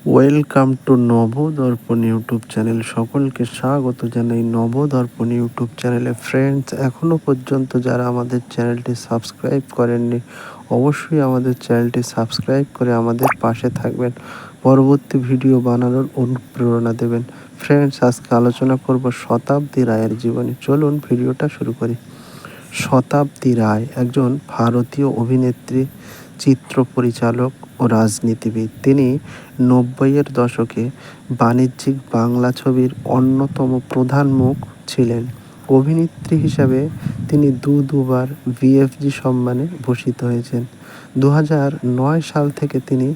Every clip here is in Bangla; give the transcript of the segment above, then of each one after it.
Welcome to Nabadarpan YouTube channel. সকলকে স্বাগত জানাই নবদর্পণ ইউটিউব চ্যানেলে। ফ্রেন্ডস, এখনও পর্যন্ত যারা আমাদের চ্যানেলটি সাবস্ক্রাইব করেননি, অবশ্যই আমাদের চ্যানেলটি সাবস্ক্রাইব করে আমাদের পাশে থাকবেন, পরবর্তী ভিডিও বানানোর অনুপ্রেরণা দেবেন। ফ্রেন্ডস, আজকে আলোচনা করব শতাব্দী রায়ের জীবনী। চলুন ভিডিওটা শুরু করি। শতাব্দী রায় একজন ভারতীয় অভিনেত্রী, চিত্র পরিচালক ও রাজনীতিবিদ। তিনি ৯০-এর দশকে বাণিজ্যিক বাংলা ছবির অন্যতম প্রধান মুখ ছিলেন। অভিনেত্রী হিসাবে তিনি দুবার বিএফজি সম্মানে ভূষিত হয়েছেন। ২০০৯ সাল থেকে তিনি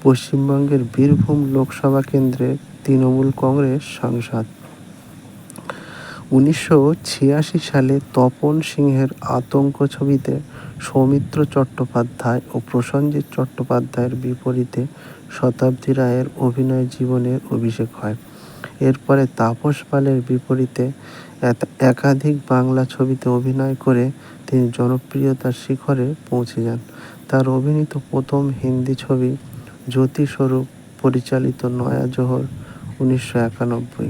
পশ্চিমবঙ্গের বীরভূম লোকসভা কেন্দ্রের তৃণমূল কংগ্রেস সাংসদ। ১৯৮৬ সালে তপন সিংহের আতঙ্ক ছবিতে সৌমিত্র চট্টোপাধ্যায় ও প্রসেনজিৎ চট্টোপাধ্যায়ের বিপরীতে শতাব্দী রায়ের অভিনয় জীবনের অভিষেক হয়। এরপরে তাপস পালের বিপরীতে একাধিক বাংলা ছবিতে অভিনয় করে তিনি জনপ্রিয়তার শিখরে পৌঁছে যান। তার অভিনীত প্রথম হিন্দি ছবি জ্যোতিস্বরূপ, পরিচালিত নয়া জোহর, ১৯৯১।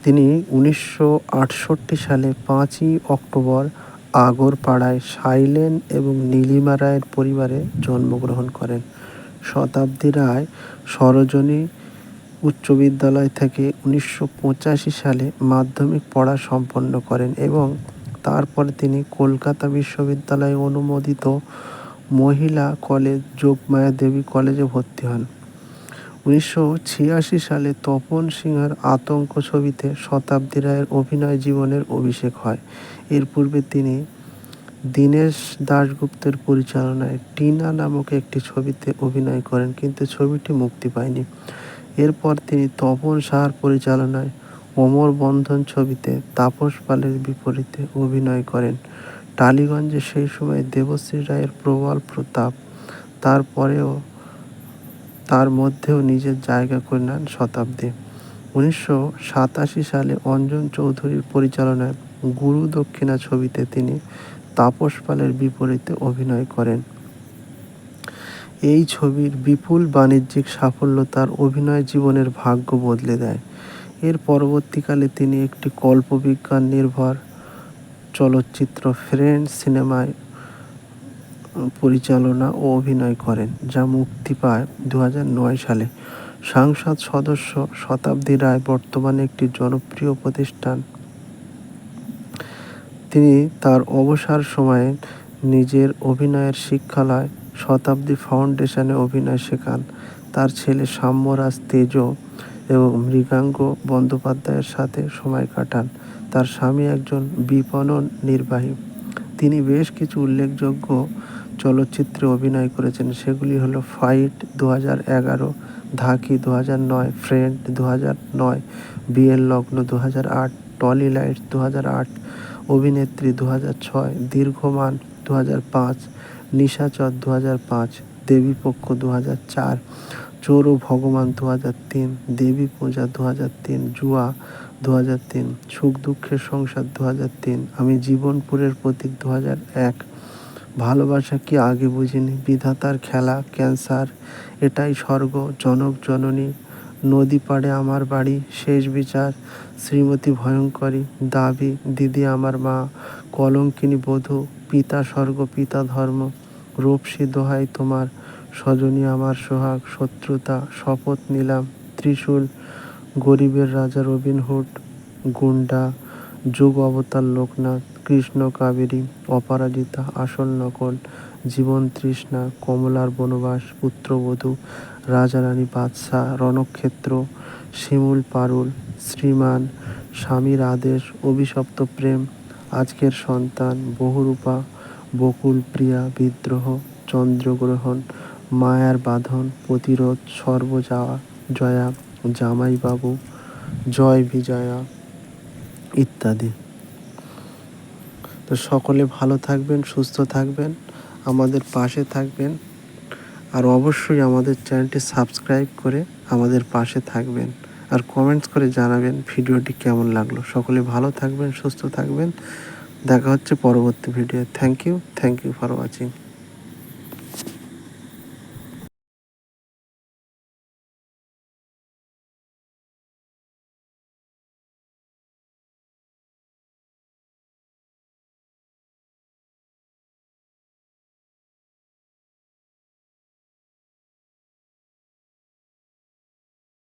তিনি ১৯৬৮ সালে ৫ই অক্টোবর আগরপাড়ায় সাইলেন এবং নীলিমা রায়ের পরিবারে জন্মগ্রহণ করেন। শতাব্দী রায় সরোজিনী উচ্চ বিদ্যালয় থেকে ১৯৮৫ সালে মাধ্যমিক পড়া সম্পন্ন করেন এবং তারপরে তিনি কলকাতা বিশ্ববিদ্যালয়ে অনুমোদিত মহিলা কলেজ যোগমায়া দেবী কলেজে ভর্তি হন। ১৯৮৬ সালে তপন সিংহের আতঙ্ক ছবিতে শতাব্দী রায়ের অভিনয় জীবনের অভিষেক হয়। এর পূর্বে তিনি দীনেশ দাশগুপ্তের পরিচালনায় টিনা নামক একটি ছবিতে অভিনয় করেন, কিন্তু ছবিটি মুক্তি পায়নি। এরপর তিনি তপন সাহার পরিচালনায় অমর বন্ধন ছবিতে তাপস পালের বিপরীতে অভিনয় করেন। টালিগঞ্জে সেই সময় দেবশ্রী রায়ের প্রবল প্রতাপ, তার মধ্যেও নিজের জায়গা করে নেন শতাব্দী। ১৯৮৭ সালে অঞ্জন চৌধুরীর পরিচালনায় গুরু দক্ষিণা ছবিতে তিনি তাপস পালের বিপরীতে অভিনয় করেন। এই ছবির বিপুল বাণিজ্যিক সাফল্য তার অভিনয় জীবনের ভাগ্য বদলে দেয়। এর পরবর্তীকালে তিনি একটি কল্পবিজ্ঞান নির্ভর চলচ্চিত্র ফ্রেন্ডস সিনেমায় পরিচালনা ও অভিনয় করেন, যা মুক্তি পায় ২০০৯ সালে। সংসদ সদস্য শতাব্দী রায় বর্তমানে একটি জনপ্রিয় প্রতিষ্ঠান। তিনি তার অবসর সময়ে নিজের অভিনয়ের শিক্ষালয় শতাব্দী ফাউন্ডেশনে অভিনয় শেখান। তার ছেলে সাম্যরাজ তেজ এবং মৃগাঙ্ক বন্দ্যোপাধ্যায়ের সাথে সময় কাটান। তার স্বামী একজন বিপণন নির্বাহী। তিনি বেশ কিছু উল্লেখযোগ্য চলচ্চিত্রে অভিনয় করেছেন, সেগুলি হলো ফাইট ২০১১, ধাকি ২০০৯, ফ্রেন্ড ২০০৯, বিয়ের লগ্ন ২০০৮, টলি লাইটস ২০০৮, অভিনেত্রী ২০০৬, দীর্ঘমান ২০০৫, নিশাচর ২০০৫, দেবীপক্ষ ২০০৪, চোর ও ভগবান ২০০৩, দেবী পূজা ২০০৩, জুয়া ২০০৩, সুখ দুঃখের সংসার ২০০৩, আমি জীবনপুরের প্রতীক ২০০১, ভালোবাসা কি আগে বুঝিনি, বিধাতার খেলা, ক্যান্সার, এটাই স্বর্গ, জনক জননী, নদী পাড়ে আমার বাড়ি, শেষ বিচার, শ্রীমতী ভয়ঙ্করী, দাবি, দিদি আমার মা, কলঙ্কিনী বধূ, পিতা স্বর্গ পিতা ধর্ম, রূপসী দোহাই তোমার, সজনী আমার সোহাগ, শত্রুতা, শপথ নিলাম, ত্রিশূল, গরিবের রাজা রবিনহুড, গুন্ডা, যুগ অবতার লোকনাথ, কৃষ্ণ কাবেরী, অপরাজিতা, আসল নকল, জীবন তৃষ্ণা, কমলার বনবাস, পুত্রবধূ, রাজারানী বাদশাহ, রণক্ষেত্র, শিমুল পারুল, শ্রীমান, স্বামীর আদেশ, অভিশপ্ত প্রেম, আজকের সন্তান, বহুরূপা, বকুল প্রিয়া, বিদ্রোহ, চন্দ্রগ্রহণ, মায়ার বাঁধন, প্রতিরোধ, সর্বজয়া, জয়া, জামাইবাবু, জয় বিজয়া ইত্যাদি। তো সকলে ভালো থাকবেন, সুস্থ থাকবেন, আমাদের পাশে থাকবেন, আর অবশ্যই আমাদের চ্যানেলটি সাবস্ক্রাইব করে আমাদের পাশে থাকবেন, আর কমেন্টস করে জানাবেন ভিডিওটি কেমন লাগলো। সকলে ভালো থাকবেন, সুস্থ থাকবেন। দেখা হচ্ছে পরবর্তী video. Thank you for watching.